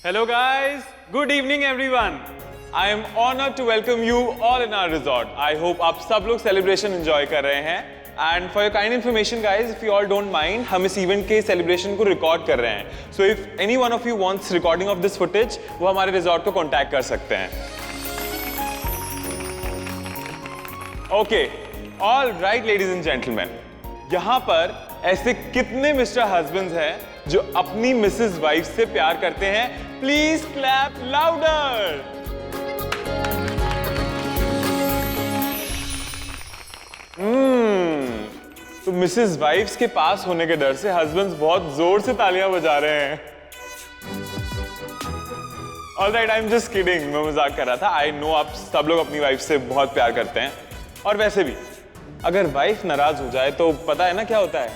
Hello guys, good evening everyone. I am honored to welcome you all in our resort. I hope आप सब लोग celebration enjoy कर रहे हैं. And for your kind information guys, if you all don't mind, हम इस event के celebration को record कर रहे हैं. So if any one of you wants recording of this footage, वो हमारे resort को contact कर सकते हैं. Okay, all right ladies and gentlemen. यहाँ पर ऐसे कितने मिस्टर हस्बैंड्स हैं जो अपनी मिसेस वाइफ से प्यार करते हैं? Please clap louder. तो मिसेस वाइफ्स के पास होने के डर से हस्बैंड्स बहुत जोर से तालियां बजा रहे हैं. Alright, I am just kidding, मैं मजाक कर रहा था. आई नो आप सब लोग अपनी वाइफ से बहुत प्यार करते हैं. और वैसे भी अगर वाइफ नाराज हो जाए तो पता है ना क्या होता है?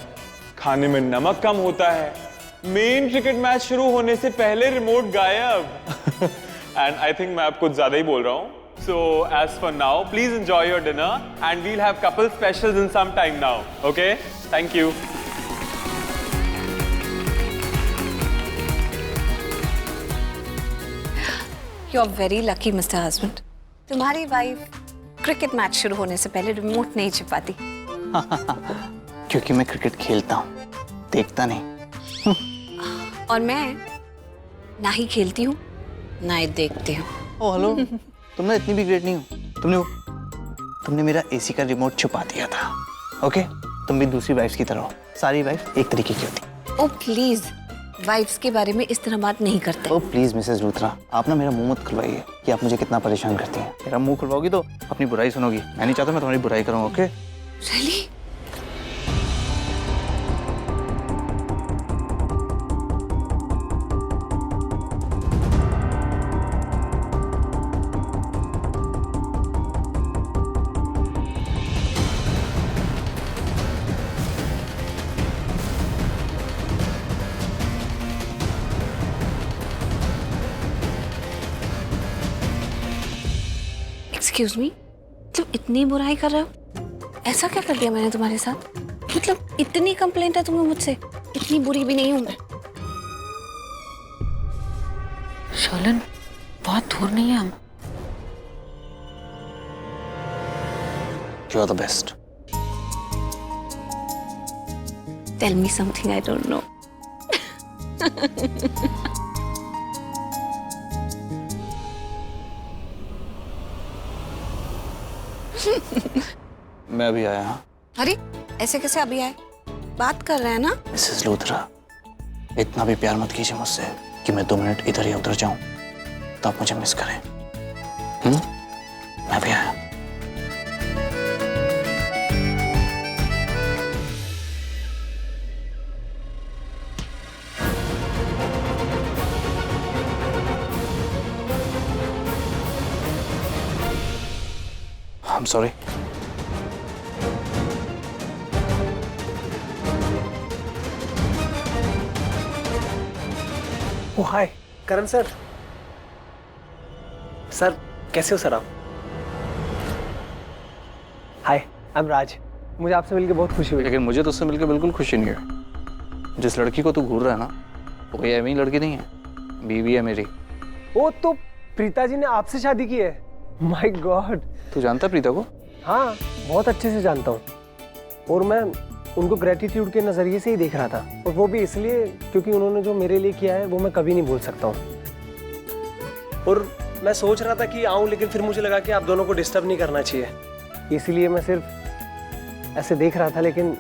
खाने में नमक कम होता है, मेन क्रिकेट मैच शुरू होने से पहले रिमोट गायब. एंड आई थिंक मैं आप कुछ ज्यादा ही बोल रहा हूं. So as for now, please enjoy your dinner and we'll have couple specials in some time now. Okay? Thank you. You're very lucky, Mr. Husband. तुम्हारी वाइफ क्रिकेट मैच शुरू होने से पहले रिमोट नहीं छिपाती. क्योंकि मैं क्रिकेट खेलता हूँ, देखता नहीं. और मैं ना ही खेलती हूँ ना ही देखती हूँ. ओ हेलो, तुम ना इतनी भी ग्रेट नहीं हो. तुमने मेरा एसी का रिमोट छुपा दिया था. ओके, तुम भी दूसरी वाइफ्स की तरह हो. सारी वाइफ एक तरीके की होती. ओ प्लीज, वाइफ्स के बारे में इस तरह बात नहीं करते. ओ प्लीज मिसेस लूथरा, आप ना मेरा मुंह मत खुलवाइए कि आप मुझे कितना परेशान करती हैं. मेरा मुंह खुलवाओगी तो अपनी बुराई सुनोगी. मैं नहीं चाहता मैं तुम्हारी बुराई करूँ. Okay Really? एक्सक्यूज मी, तुम इतनी बुराई कर रहे हो? ऐसा क्या कर दिया मैंने तुम्हारे साथ? मतलब इतनी कंप्लेंट है तुम्हें मुझसे? इतनी बुरी भी नहीं हूं मैं. शर्लिन, बहुत दूर नहीं है हम. You are the best. Tell me something I don't know. मैं अभी आया. अरे ऐसे कैसे अभी आए? बात कर रहे हैं ना. मिसेस लूथरा, इतना भी प्यार मत कीजिए मुझसे कि मैं 2 मिनट इधर या उधर जाऊं तो आप मुझे मिस करें. मैं भी आया. I'm sorry. Oh hi Karan sir. Sir कैसे हो सर आप? Hi, I am Raj. मुझे आपसे मिलकर बहुत खुशी हुई. लेकिन मुझे तो उससे मिलकर बिल्कुल खुशी नहीं है. जिस लड़की को तू घूर रहा है ना, वो कोई ऐसी लड़की नहीं है. बीवी है मेरी. ओ तो प्रीता जी ने आपसे शादी की है? My God. तू जानता प्रीता को? हाँ, बहुत अच्छे से जानता हूँ. और मैं उनको ग्रेटिट्यूड के नज़रिए से ही देख रहा था. और वो भी इसलिए क्योंकि उन्होंने जो मेरे लिए किया है वो मैं कभी नहीं भूल सकता हूँ. और मैं सोच रहा था कि आऊँ, लेकिन फिर मुझे लगा कि आप दोनों को डिस्टर्ब नहीं करना चाहिए, इसलिए मैं सिर्फ ऐसे देख रहा था. लेकिन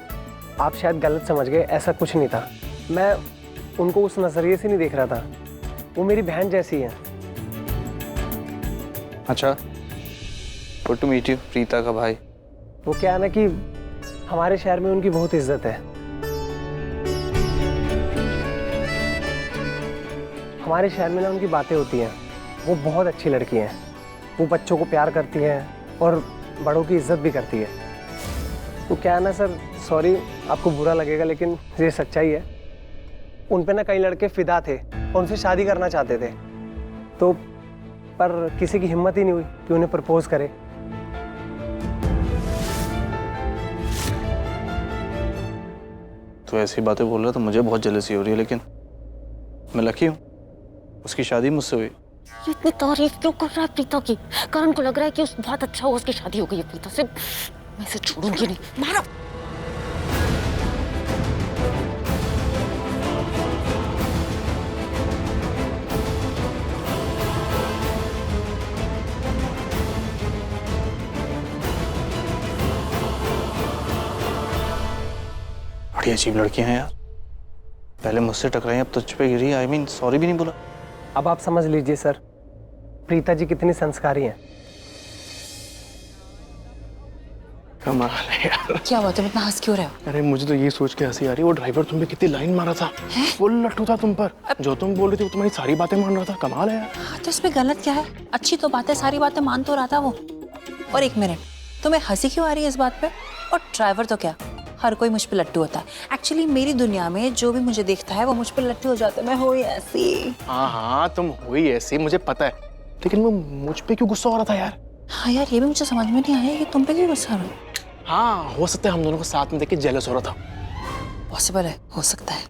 आप शायद गलत समझ गए. ऐसा कुछ नहीं था. मैं उनको उस नज़रिए से नहीं देख रहा था. वो मेरी बहन जैसी है. अच्छा, good to meet you. Preeta का भाई. वो क्या है ना कि हमारे शहर में उनकी बहुत इज्जत है. हमारे शहर में ना उनकी बातें होती हैं. वो बहुत अच्छी लड़की हैं. वो बच्चों को प्यार करती हैं और बड़ों की इज्जत भी करती है. तो क्या है ना सर, सॉरी आपको बुरा लगेगा लेकिन ये सच्चाई है. उन पे ना कई लड़के फिदा थे और उनसे शादी करना चाहते थे. तो पर किसी की हिम्मत ही नहीं हुई कि उन्हें प्रपोज करे. तो ऐसी बातें बोल रहा तो मुझे बहुत जेलसी हो रही है. लेकिन मैं लकी हूँ, उसकी शादी मुझसे हुई। ये इतनी तारीफ क्यों कर रहा है प्रीता की? करण को लग रहा है कि उस बहुत अच्छा हुआ, उसकी शादी हो गई है प्रीता से। मैं इसे छोड़ूंगी नहीं। मारो। बड़ी अजीब लड़कियां हैं यार, पहले मुझसे टकराई अब तुझ पे गिरी। आई मीन सॉरी भी नहीं बोला। अब आप समझ लीजिए सर, प्रीता जी कितनी संस्कारी हैं। कमाल है यार। क्या हुआ, तुम इतना हंस क्यों रहे हो? अरे मुझे तो ये सोच के हंसी आ रही है, वो ड्राइवर तुम पे कितनी लाइन मारा था, फुल लट्टू था तुम पर। जो तुम बोल रही थी वो तुम्हारी सारी बातें मान रहा था। कमाल है यार। हाँ, तो इसमें गलत क्या है? अच्छी तो बात है, सारी बातें मान तो रहा था वो। और एक मिनट, तुम्हें हंसी क्यों आ रही है इस बात पे? और ड्राइवर तो क्या, हर कोई मुझ पे लट्टू होता है। एक्चुअली मेरी दुनिया में जो भी मुझे देखता है वो मुझ पे लट्टू हो जाता है। मैं हो ही ऐसी। हाँ हाँ तुम हुई ऐसी, मुझे पता है, लेकिन वो मुझ पे क्यों गुस्सा हो रहा था यार? हाँ यार, ये भी मुझे समझ में नहीं आया कि तुम पे क्यों गुस्सा हो रहा है। हाँ हो सकता है हम दोनों को साथ में देख के जेलस हो रहा था। पॉसिबल है, हो सकता है।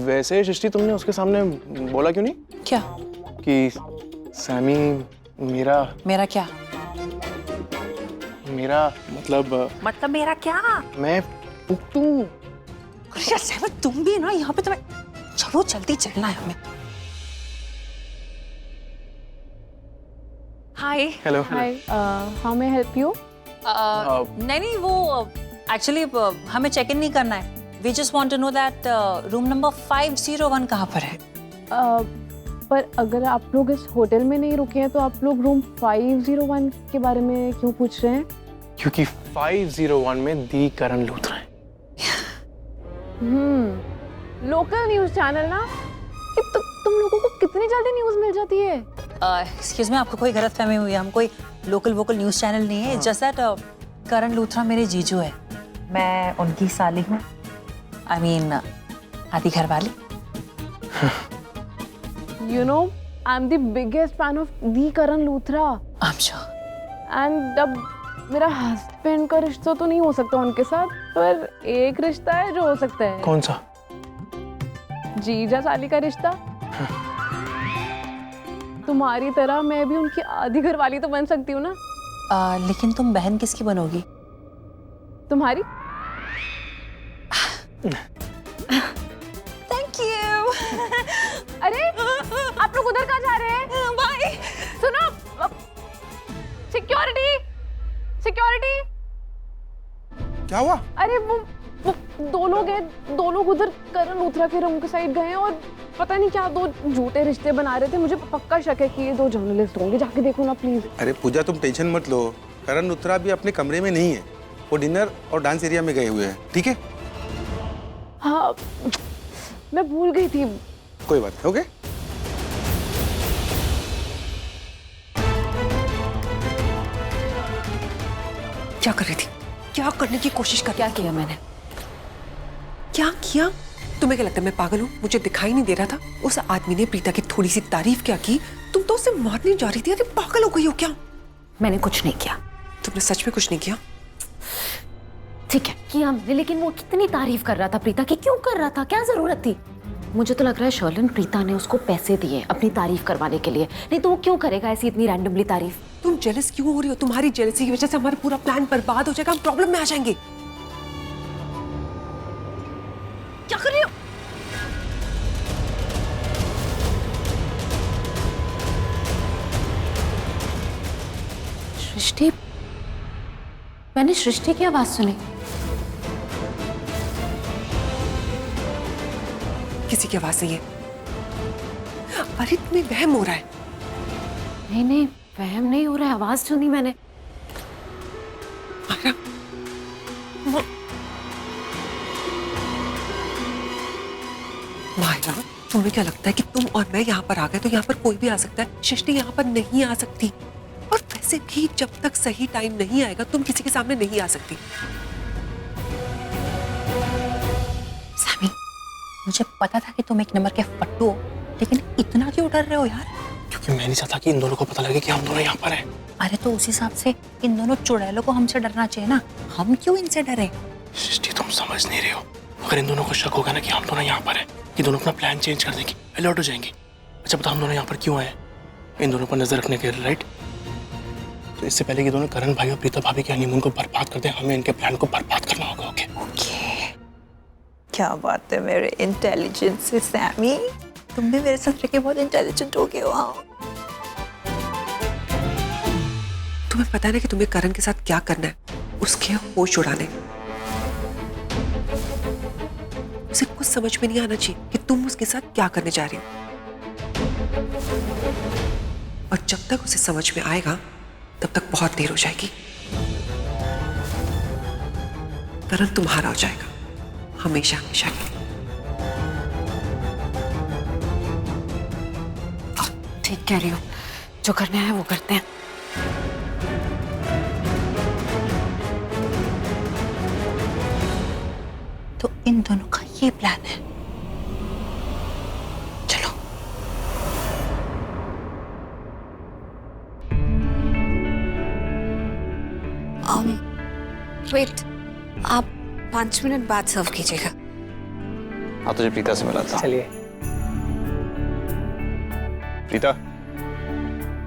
वैसे सृष्टि तुमने उसके सामने बोला क्यों नहीं क्या? कि सैमी मेरा क्या? मेरा मतलब मेरा क्या? मैं पुप्पू। अरे सहमत, तुम भी ना यहाँ पे। तुम्हें चलो जल्दी चलना है हमें। हाय। Hello. Hi, how may I help you? नहीं, वो एक्चुअली हमें चेक इन नहीं करना है। We just want to know that room number 501 कहाँ पर है। पर अगर आप लोग इस होटल में नहीं रुके हैं तो आप लोग रूम 501 के बारे में क्यों पूछ रहे हैं? क्योंकि 501 में दी करण लूथरा है। लोकल न्यूज़ चैनल ना, तुम लोगों को कितनी जल्दी न्यूज़ मिल जाती है? एक्सक्यूज मी, आपको कोई गलतफहमी हुई है? हम कोई लोकल वोकल न्यूज़ चैनल नहीं है। जस्ट दैट करण लूथरा मेरे जीजू है, मैं उनकी साली हूँ। आई मीन आधी घर वाली। You know, I'm the biggest fan of the Karan Luthra. I'm sure. And अब मेरा हस्बैंड का रिश्ता तो नहीं हो सकता उनके साथ, पर एक रिश्ता है जो हो सकता है। कौन सा? जीजा साली का रिश्ता। तुम्हारी तरह मैं भी उनकी आधी घर वाली तो बन सकती हूँ ना। लेकिन तुम बहन किसकी बनोगी? तुम्हारी। Thank you. अरे आप लोग उधर कहाँ जा रहे हैं? बाय। सुनो, सिक्योरिटी सिक्योरिटी। क्या हुआ? अरे वो दो लोग हैं, दो लोग उधर करण लूथरा के रूम के साइड गए हैं और पता नहीं क्या दो झूठे रिश्ते बना रहे थे। मुझे पक्का शक है कि ये दो जर्नलिस्ट होंगे। जाके देखो ना प्लीज। अरे पूजा तुम टेंशन मत लो, करण लूथरा भी अपने कमरे में नहीं है, वो डिनर और डांस एरिया में गए हुए हैं। ठीक है? हाँ, मैं भूल गई थी। कोई बात नहीं। ओके। क्या कर रही थी? क्या करने की कोशिश कर? क्या किया मैंने? क्या किया? तुम्हें क्या लगता है मैं पागल हूँ? मुझे दिखाई नहीं दे रहा था? उस आदमी ने प्रीता की थोड़ी सी तारीफ क्या की, तुम तो उसे मारने जा रही थी। अरे पागल हो गई हो क्या? मैंने कुछ नहीं किया। तुमने सच में कुछ नहीं किया? ठीक है किया हमने, लेकिन वो कितनी तारीफ कर रहा था प्रीता की। क्यों कर रहा था? क्या जरूरत थी? मुझे तो लग रहा है शर्लिन, प्रीता ने उसको पैसे दिए अपनी तारीफ करवाने के लिए, नहीं तो वो क्यों करेगा ऐसी इतनी रैंडमली तारीफ। तुम जेलस क्यों हो रही हो? तुम्हारी जेलसी की वजह से हमारा पूरा प्लान बर्बाद हो जाएगा, हम प्रॉब्लम में आ जाएंगे। क्या कर रही हो? सृष्टि, मैंने सृष्टि की आवाज सुनी। किसी की आवाज नहीं है। अरे तुम्हें वहम हो रहा है। नहीं नहीं, वहम नहीं हो रहा है, आवाज सुनी मैंने। मायरा, मायरा, तुम्हें क्या लगता है कि तुम और मैं यहाँ पर आ गए तो यहाँ पर कोई भी आ सकता है? सृष्टि यहाँ पर नहीं आ सकती। और वैसे भी जब तक सही टाइम नहीं आएगा तुम किसी के सामने नहीं आ सकती। सैमी, मुझे पता था कि तुम एक नंबर के फट्टू हो, लेकिन इतना क्यों डर रहे हो यार? क्योंकि मैं नहीं चाहता कि इन दोनों को पता लगे कि हम दोनों यहाँ पर हैं। अरे तो उस हिसाब से इन दोनों चुड़ैलों को हमसे डरना चाहिए ना। हम क्यों इनसे डरे? सृष्टि तुम समझ नहीं रहे हो। अगर इन दोनों को शक होगा ना कि हम दोनों यहाँ पर हैं, ये दोनों अपना प्लान चेंज कर देंगे, अलर्ट हो जाएंगे। अच्छा बता, हम दोनों यहाँ पर क्यों आए? इन दोनों पर नजर रखने के लिए, राइट? तो इससे पहले कि दोनों करण भाई और प्रीता भाभी के हनीमून को बर्बाद कर दें, हमें इनके प्लान को बर्बाद करना होगा। ओके? क्या बात है मेरे इंटेलिजेंस से सैमी, तुम भी मेरे साथ रह के बहुत इंटेलिजेंट हो गए हो। तुम्हें पता है ना कि तुम्हें करण के साथ क्या करना है, उसके होश उड़ाने। उसे कुछ समझ में नहीं आना चाहिए कि तुम उसके साथ क्या करने जा रही हो, और जब तक उसे समझ में आएगा तब तक बहुत देर हो जाएगी। करण तुम्हारा हो जाएगा, हमेशा हमेशा के लिए। ठीक कह रही हो, जो करना है वो करते हैं। तो इन दोनों का ये प्लान है। चलो। वेट, आप 5 मिनट बाद सर्व कीजिएगा। हाँ, तुझे प्रीता से मिला था। चलिए। Preeta,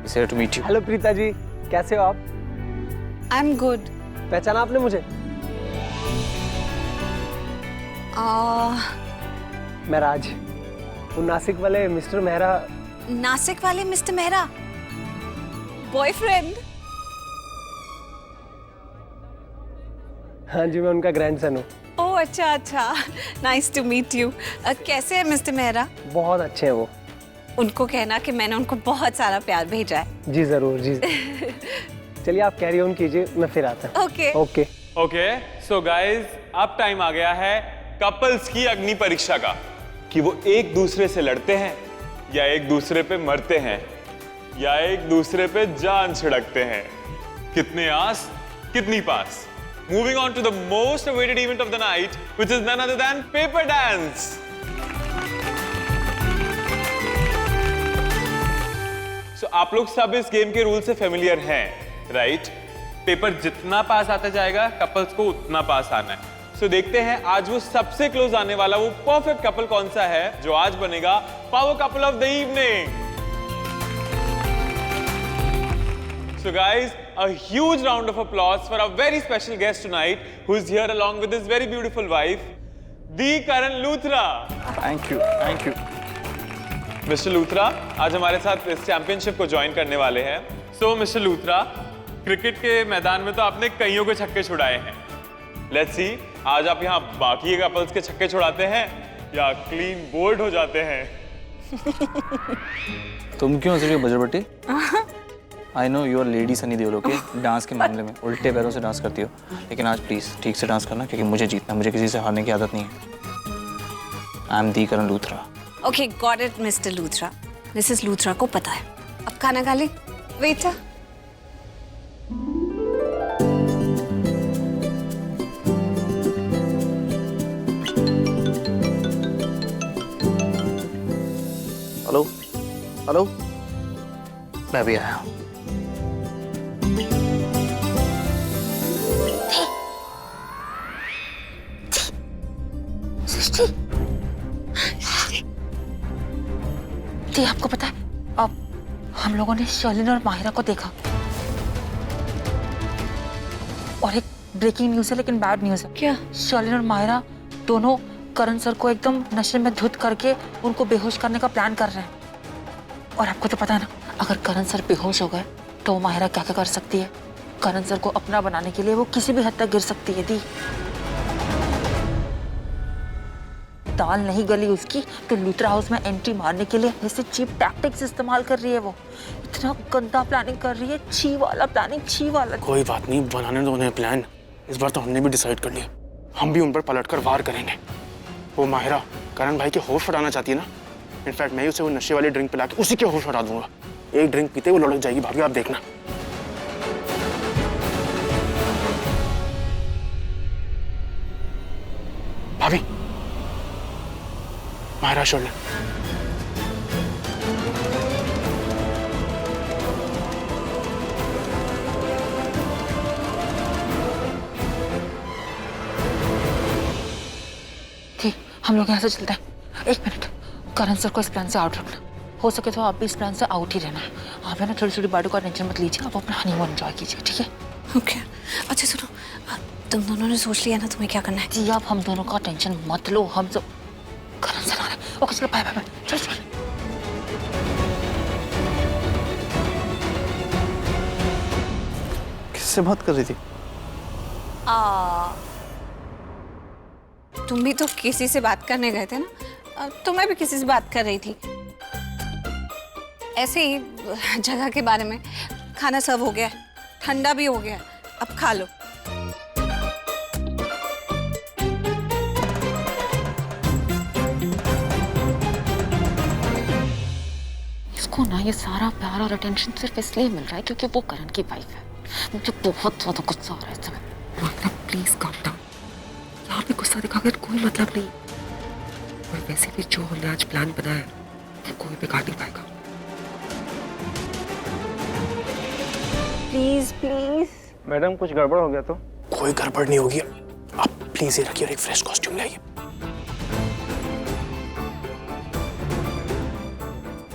it's here to meet you. Hello Preeta ji, कैसे हो आप? I am good. पहचाना आपने मुझे? मैं राज, वो नासिक वाले मिस्टर मेहरा। नासिक वाले मिस्टर मेहरा बॉयफ्रेंड? हाँ जी, मैं उनका ग्रैंडसन हूँ। ओह अच्छा अच्छा, नाइस टू मीट यू। कैसे है मिस्टर मेहरा? बहुत अच्छे हैं वो। उनको कहना कि मैंने उनको बहुत सारा प्यार भेजा है। जी जरूर जी। चलिए आप कैरी ऑन कीजिए, मैं फिर आता हूँ। Okay okay. Okay, so guys, अब टाइम आ गया है कपल्स की अग्नि परीक्षा का, कि वो एक दूसरे से लड़ते हैं या एक दूसरे पे मरते हैं या एक दूसरे पे जान छिड़कते हैं। कितने आस, कितनी पास। Moving on to the most awaited event of the night, which is none other than paper dance. So आप लोग सब इस गेम के रूल से फेमिलियर हैं, राइट? पेपर जितना पास आता जाएगा, कपल्स को उतना पास आना है। So देखते हैं आज वो सबसे क्लोज आने वाला वो परफेक्ट कपल कौन सा है जो आज बनेगा power couple of the evening. So guys, a huge round of applause for our very special guest tonight, who is here along with his very beautiful wife, the Karan Luthra. Thank you, thank you. Mister Luthra आज हमारे साथ इस championship को join करने वाले हैं। सो mister Luthra, cricket के मैदान में तो आपने कईयों के छक्के छुड़ाए हैं। लेट्स सी, आज आप यहाँ बाकी कपल्स के छक्के छुड़ाते हैं या क्लीन बोल्ड हो जाते हैं? तुम क्यों हंस रही हो बजरबट्टी? I know you are lady Sunny Deol, okay? Dance के मामले में उल्टे पैरों से डांस करती हो, लेकिन आज प्लीज ठीक से डांस करना, क्योंकि मुझे जीतना, मुझे किसी से हारने की आदत नहीं है। I am the Karan Luthra. Okay, got it mister Luthra. Mrs Luthra को पता है। अब खाना खा ले वेटर। हेलो हेलो, मैं भी आया हूँ। जी आपको पता है, अब हम लोगों ने शर्लिन और माहिरा को देखा, और एक ब्रेकिंग न्यूज है, लेकिन बैड न्यूज है। क्या? शर्लिन और माहिरा दोनों करण सर को एकदम नशे में धुत करके उनको बेहोश करने का प्लान कर रहे हैं। और आपको तो पता है ना, अगर करण सर बेहोश हो गए तो माहिरा क्या क्या कर सकती है। करण सर को अपना बनाने के लिए वो किसी भी हद तक गिर सकती है। दी दाल नहीं गली उसकी तो लूथरा हाउस में एंट्री मारने के लिए ऐसे चीप टैक्टिक्स इस्तेमाल कर रही है। वो इतना गंदा प्लानिंग कर रही है, छी वाला प्लानिंग, छी वाला। कोई बात नहीं, बनाने दो उन्हें प्लान। इस बार तो हमने भी डिसाइड कर लिया, हम भी उन पर पलटकर वार करेंगे। वो माहिरा करण भाई के होश उड़ाना चाहती है ना, इनफैक्ट मैं उसे वो नशे वाली ड्रिंक पिला के उसी के होश उड़ा दूंगा। एक ड्रिंक पीते वो लुढ़क जाएगी भाभी, आप देखना। भाभी, माहिरा शर्लिन, ठीक, हम लोग यहाँ से चलते हैं। 1 मिनट, करण सर को इस प्लान से आउट रखना। हो सके तो आप भी इस प्लान से आउट ही रहना है। आप है ना छोटी छोटी बातों का टेंशन मत लीजिए, आप अपना हनीमून एंजॉय कीजिए, ठीक है? ओके अच्छा सुनो, तुम दोनों ने सोच लिया ना तुम्हें क्या करना है? जी आप हम दोनों का टेंशन मत लो, हम सब करण से आ रहे हैं। ओके चलो बाय बाय बाय, चल चल। किससे बात कर रही थी? तुम भी तो किसी से बात करने गए थे ना, तो मैं भी किसी से बात कर रही थी ऐसे ही जगह के बारे में। खाना सर्व हो गया, ठंडा भी हो गया, अब खा लो। इसको ना ये सारा प्यार और अटेंशन सिर्फ इसलिए मिल रहा है क्योंकि वो करण की वाइफ है। मुझे बहुत ज्यादा गुस्सा आ रहा है इस समय। प्लीज काम डाउन, यहाँ पे गुस्सा दिखाकर कोई मतलब नहीं। और वैसे भी जो हमने आज प्लान बनाया है वो कोई बिगाड़ नहीं पाएगा। Please please. मैडम कुछ गड़बड़ हो गया तो? कोई गड़बड़ नहीं होगी, आप प्लीज ये रखिए और एक फ्रेश कॉस्ट्यूम लाइए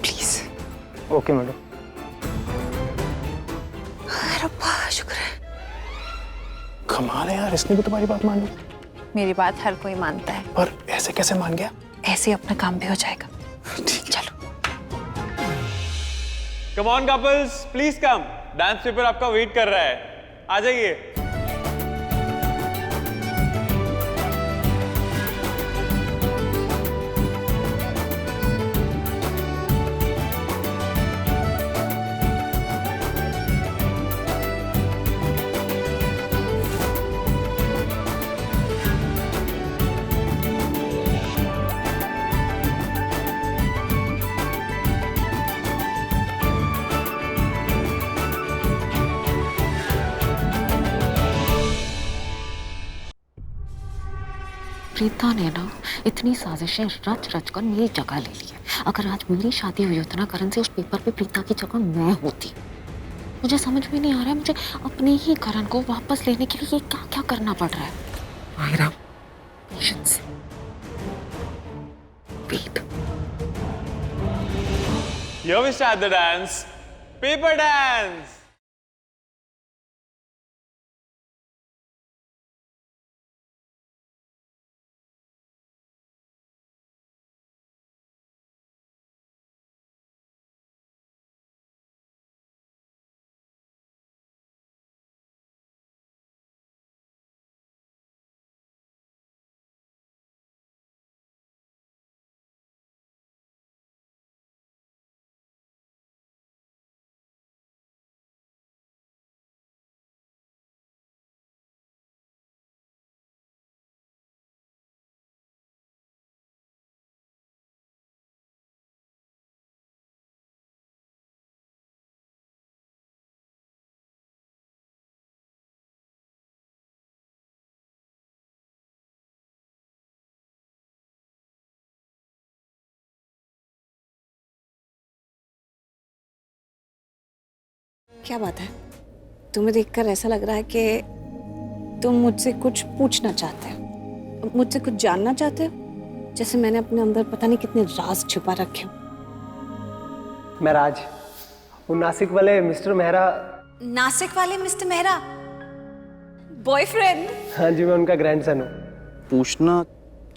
प्लीज। Okay madam. रब्बा शुक्र है। कमाल है यार, इसने भी तुम्हारी बात मान ली। मेरी बात हर कोई मानता है। पर ऐसे कैसे मान गया? ऐसे अपना काम भी हो जाएगा। ठीक। चलो। Come on couples, please come, dance paper आपका वेट कर रहा है, आ जाइए। प्रीता ने ना इतनी साजिशें रच रच कर मेरी जगह ले ली है। अगर आज मेरी शादी हुई होती ना करण से, उस पेपर पे प्रीता की जगह मैं होती। मुझे समझ में नहीं आ रहा है, मुझे अपने ही करण को वापस लेने के लिए क्या क्या करना पड़ रहा है। Mahira, patience, wait. Here we start the dance, paper dance. क्या बात है? तुम्हें देखकर ऐसा लग रहा है कि तुम मुझसे कुछ पूछना चाहते हो, मुझसे कुछ जानना चाहते हो, जैसे मैंने अपने अंदर पता नहीं कितने राज छुपा रखे हो। मैं राज, वो नासिक वाले मिस्टर मेहरा। नासिक वाले मिस्टर मेहरा बॉयफ्रेंड? हाँ जी, मैं उनका ग्रैंडसन हूँ। पूछना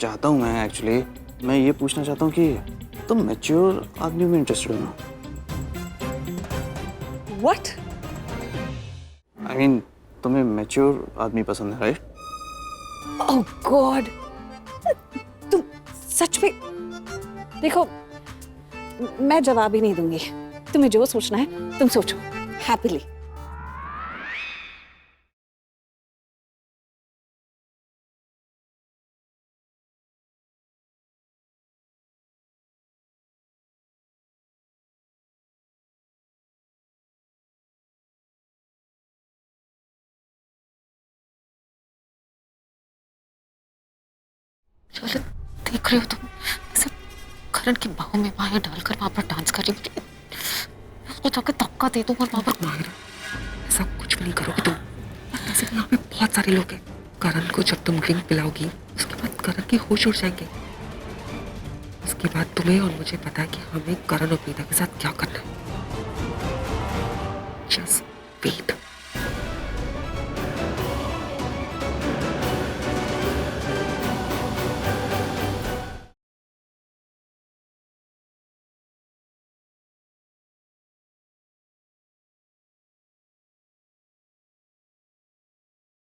चाहता हूँ मैं एक्चुअली, मैं ये पूछना चाहता हूँ कि तुम मैच्योर आदमी में इंटरेस्टेड हो ना? What? I mean, तुम्हें मैच्योर आदमी पसंद है, राइट? Oh God! तुम सच में, देखो मैं जवाब ही नहीं दूंगी, तुम्हें जो सोचना है तुम सोचो हैप्पीली। चलो देख रहे हो तुम, सब करण की बाहों में बाहें डालकर वहां पर डांस कर रही है। उसको जाकर धक्का दे दूं और वहां पर। माहिरा, ऐसा कुछ भी नहीं करोगे तुम। ऐसे यहाँ पे बहुत सारे लोग हैं। करण को जब तुम ड्रिंक पिलाओगी उसके बाद करण के होश उड़ जाएंगे। के बाद तुम्हें और मुझे पता है कि हमें करण और प्रीता के साथ क्या करना है। Just wait.